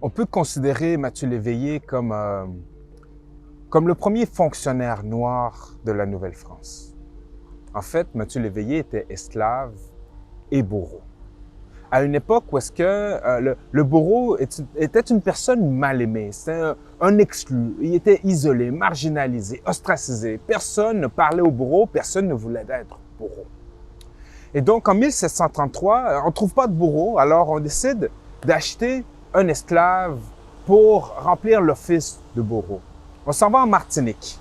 On peut considérer Mathieu Léveillé comme le premier fonctionnaire noir de la Nouvelle-France. En fait, Mathieu Léveillé était esclave et bourreau. À une époque où est-ce que le bourreau était une personne mal aimée, c'était un exclu, il était isolé, marginalisé, ostracisé. Personne ne parlait au bourreau, personne ne voulait être bourreau. Et donc, en 1733, on ne trouve pas de bourreau, alors on décide d'acheter un esclave pour remplir l'office de bourreau. On s'en va en Martinique,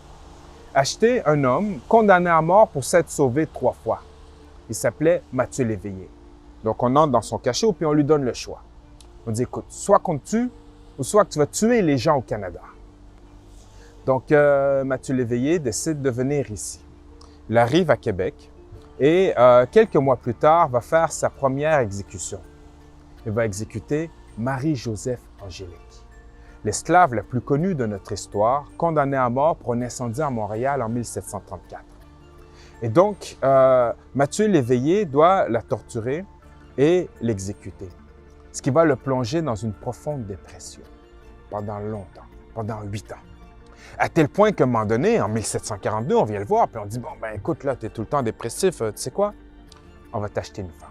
acheter un homme condamné à mort pour s'être sauvé 3 fois. Il s'appelait Mathieu Léveillé. Donc, on entre dans son cachot puis on lui donne le choix. On dit, écoute, soit qu'on te tue ou soit que tu vas tuer les gens au Canada. Donc, Mathieu Léveillé décide de venir ici. Il arrive à Québec et quelques mois plus tard, va faire sa première exécution. Il va exécuter Marie-Joseph Angélique, l'esclave la plus connue de notre histoire, condamnée à mort pour un incendie à Montréal en 1734. Et donc, Mathieu Léveillé doit la torturer et l'exécuter, ce qui va le plonger dans une profonde dépression pendant longtemps, pendant 8 ans. À tel point qu'à un moment donné, en 1742, on vient le voir, puis on dit, bon, ben écoute, là, tu es tout le temps dépressif, tu sais quoi? On va t'acheter une femme.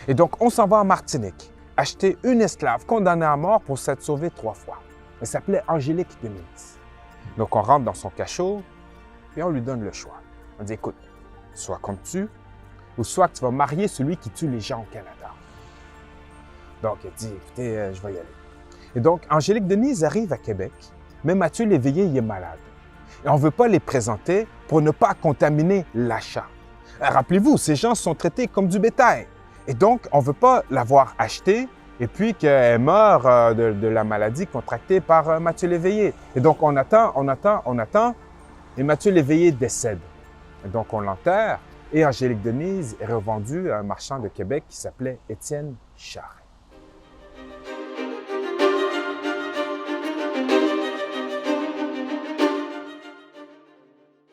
Et donc, on s'en va en Martinique, acheter une esclave condamnée à mort pour s'être sauvée 3 fois. Elle s'appelait Angélique Denise. Donc, on rentre dans son cachot, et on lui donne le choix. On dit, écoute, soit qu'on te tue, ou soit que tu vas marier celui qui tue les gens au Canada. Donc, elle dit, écoutez, je vais y aller. Et donc, Angélique Denise arrive à Québec, mais Mathieu Léveillé y est malade. Et on ne veut pas les présenter pour ne pas contaminer l'achat. Rappelez-vous, ces gens sont traités comme du bétail. Et donc, on ne veut pas l'avoir acheté et puis qu'elle meure de la maladie contractée par Mathieu Léveillé. Et donc, on attend, et Mathieu Léveillé décède. Et donc, on l'enterre et Angélique Denise est revendue à un marchand de Québec qui s'appelait Étienne Charret.